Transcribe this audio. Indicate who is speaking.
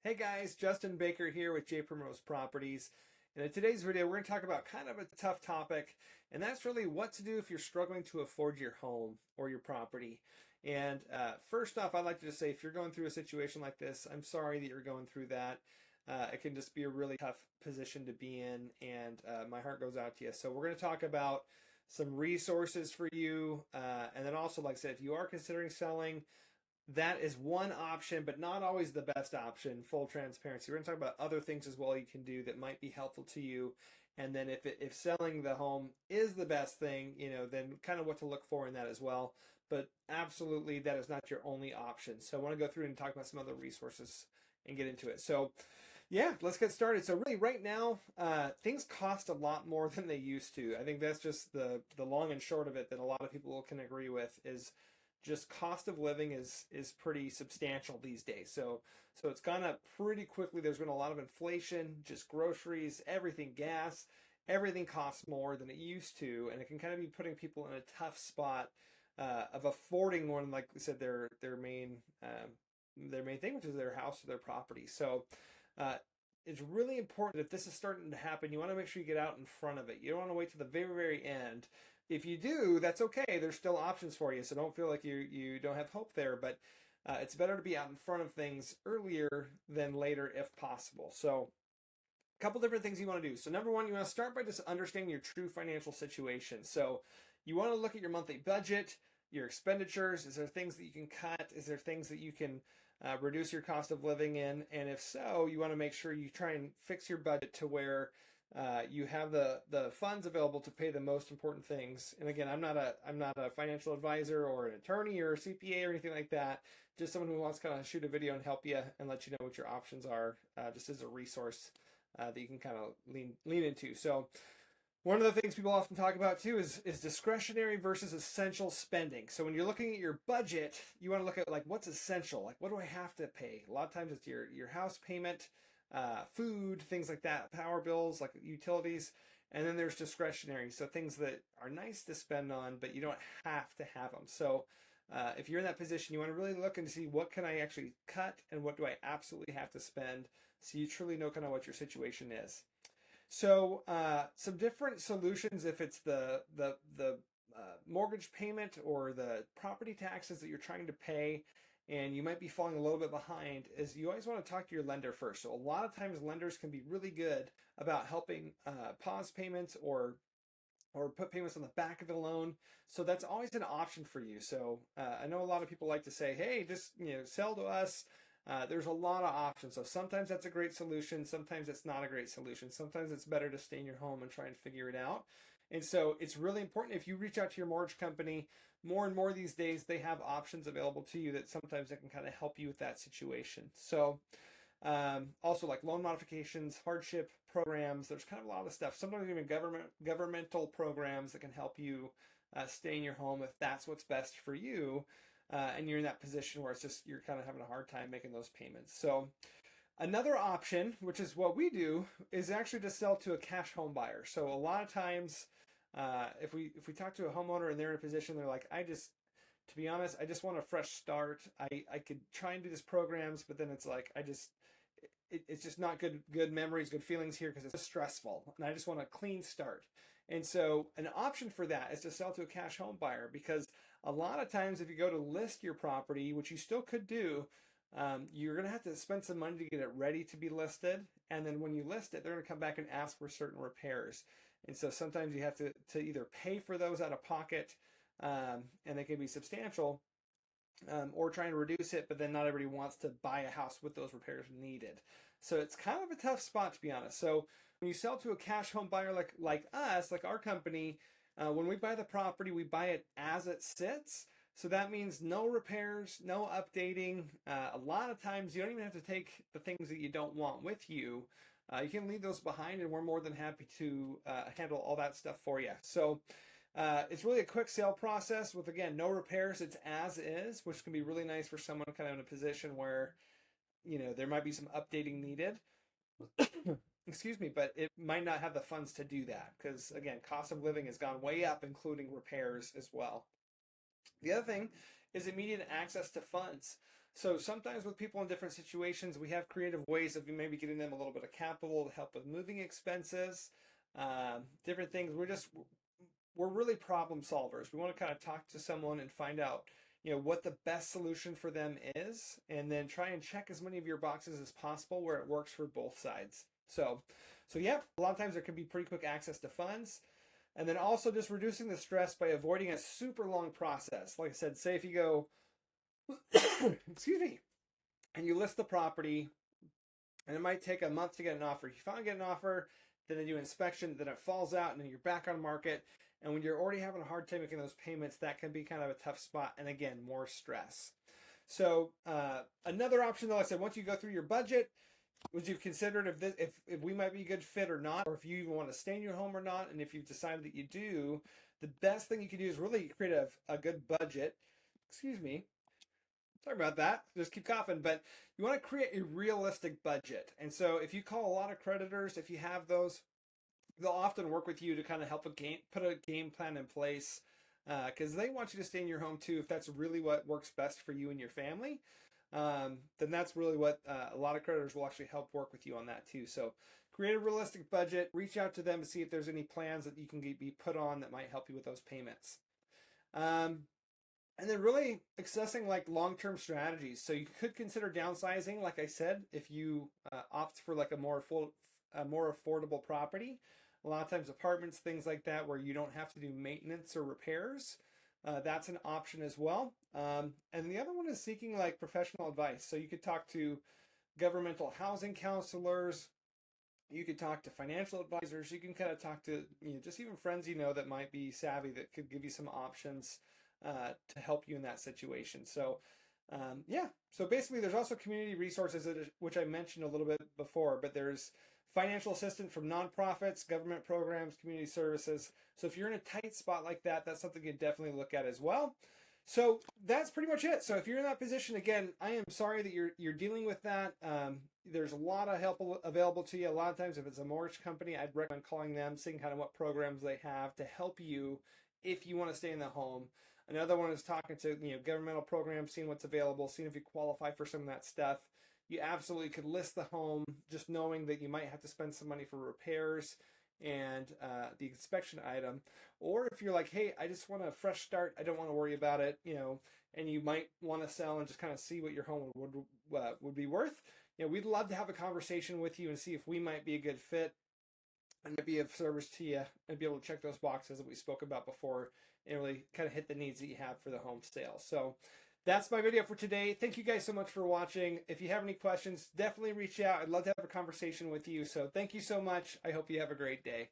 Speaker 1: Hey guys, Justin Baker here with Jay Primrose Properties. And in today's video, we're going to talk about kind of a tough topic, and that's really what to do if you're struggling to afford your home or your property. And first off, I'd like to just say if you're going through a situation like this, I'm sorry that you're going through that. It can just be a really tough position to be in, and my heart goes out to you. So we're going to talk about some resources for you, and then also, like I said, if you are considering selling, that is one option, but not always the best option. Full transparency. We're going to talk about other things as well you can do that might be helpful to you. And then if selling the home is the best thing, then kind of what to look for in that as well. But absolutely, that is not your only option. So I want to go through and talk about some other resources and get into it. So yeah, let's get started. So really right now, things cost a lot more than they used to. I think that's just the long and short of it that a lot of people can agree with is just cost of living is pretty substantial these days. So it's gone up pretty quickly. There's been a lot of inflation, just groceries, everything, gas, everything costs more than it used to, and it can kind of be putting people in a tough spot of affording one, like we said, their main thing, which is their house or their property. So it's really important if this is starting to happen, you want to make sure you get out in front of it. You don't want to wait to the very, very end. If you do, that's okay. There's still options for you, so don't feel like you don't have hope there. But it's better to be out in front of things earlier than later if possible. So a couple different things you want to do. So number one, you want to start by just understanding your true financial situation. So you want to look at your monthly budget, your expenditures. Is there things that you can cut? Is there things that you can reduce your cost of living in? And if so, you want to make sure you try and fix your budget to where you have the funds available to pay the most important things. And again, I'm not a financial advisor or an attorney or a CPA or anything like that. Just someone who wants to kind of shoot a video and help you and let you know what your options are, just as a resource that you can kind of lean into. So one of the things people often talk about too is discretionary versus essential spending. So when you're looking at your budget, you want to look at like what's essential, like what do I have to pay? A lot of times it's your house payment, food, things like that, power bills, like utilities, and then there's discretionary, so things that are nice to spend on, but you don't have to have them. So if you're in that position, you want to really look and see what can I actually cut and what do I absolutely have to spend, so you truly know kind of what your situation is. So some different solutions if it's the mortgage payment or the property taxes that you're trying to pay and you might be falling a little bit behind, is you always want to talk to your lender first. So a lot of times lenders can be really good about helping pause payments or put payments on the back of the loan. So that's always an option for you. So I know a lot of people like to say, hey, just sell to us. There's a lot of options. So sometimes that's a great solution. Sometimes it's not a great solution. Sometimes it's better to stay in your home and try and figure it out. And so it's really important if you reach out to your mortgage company, more and more these days, they have options available to you that sometimes they can kind of help you with that situation. So also like loan modifications, hardship programs, there's kind of a lot of stuff. Sometimes even governmental programs that can help you stay in your home if that's what's best for you. And you're in that position where it's just you're kind of having a hard time making those payments. So another option, which is what we do, is actually to sell to a cash home buyer. So a lot of times, if we talk to a homeowner and they're in a position, they're like, to be honest, I just want a fresh start. I could try and do these programs, but then it's like it's just not good memories, good feelings here because it's stressful, and I just want a clean start. And so an option for that is to sell to a cash home buyer, because a lot of times if you go to list your property, which you still could do, you're going to have to spend some money to get it ready to be listed. And then when you list it, they're going to come back and ask for certain repairs. And so sometimes you have to either pay for those out of pocket, and they can be substantial, or try and reduce it, but then not everybody wants to buy a house with those repairs needed. So it's kind of a tough spot, to be honest. So when you sell to a cash home buyer like us, like our company, when we buy the property, we buy it as it sits. So that means no repairs, no updating. A lot of times you don't even have to take the things that you don't want with you. You can leave those behind, and we're more than happy to handle all that stuff for you. So it's really a quick sale process with, again, no repairs. It's as is, which can be really nice for someone kind of in a position where, there might be some updating needed. Excuse me, but it might not have the funds to do that because, again, cost of living has gone way up, including repairs as well. The other thing is immediate access to funds. So sometimes with people in different situations, we have creative ways of maybe getting them a little bit of capital to help with moving expenses, different things. We're really problem solvers. We want to kind of talk to someone and find out, what the best solution for them is, and then try and check as many of your boxes as possible where it works for both sides. So yeah, a lot of times there can be pretty quick access to funds. And then also just reducing the stress by avoiding a super long process. Like I said, say if you go, excuse me, and you list the property, and it might take a month to get an offer. You finally get an offer, then they do inspection, then it falls out, and then you're back on market. And when you're already having a hard time making those payments, that can be kind of a tough spot. And again, more stress. So another option, though, I said, once you go through your budget, would you consider if we might be a good fit or not, or if you even want to stay in your home or not? And if you've decided that you do, the best thing you can do is really create a good budget. Excuse me. Sorry about that. Just keep coughing. But you want to create a realistic budget. And so if you call a lot of creditors, if you have those, they'll often work with you to kind of help put a game plan in place, because they want you to stay in your home too. If that's really what works best for you and your family, then that's really what a lot of creditors will actually help work with you on that too. So create a realistic budget, reach out to them to see if there's any plans that you can be put on that might help you with those payments. And then really accessing like long-term strategies. So you could consider downsizing, like I said, if you opt for like a more affordable property. A lot of times apartments, things like that, where you don't have to do maintenance or repairs. That's an option as well. And the other one is seeking like professional advice. So you could talk to governmental housing counselors. You could talk to financial advisors. You can kind of talk to just even friends that might be savvy that could give you some options to help you in that situation. So yeah, so basically there's also community resources, which I mentioned a little bit before, but there's financial assistance from nonprofits, government programs, community services. So if you're in a tight spot like that, that's something you definitely look at as well. So that's pretty much it. So if you're in that position, again, I am sorry that you're dealing with that. There's a lot of help available to you. A lot of times if it's a mortgage company, I'd recommend calling them, seeing kind of what programs they have to help you if you want to stay in the home. Another one is talking to governmental programs, seeing what's available, seeing if you qualify for some of that stuff. You absolutely could list the home, just knowing that you might have to spend some money for repairs and the inspection item. Or if you're like, hey, I just want a fresh start, I don't want to worry about it, and you might want to sell and just kind of see what your home would be worth. We'd love to have a conversation with you and see if we might be a good fit and be of service to you and be able to check those boxes that we spoke about before and really kind of hit the needs that you have for the home sale. So that's my video for today. Thank you guys so much for watching. If you have any questions, definitely reach out. I'd love to have a conversation with you. So thank you so much. I hope you have a great day.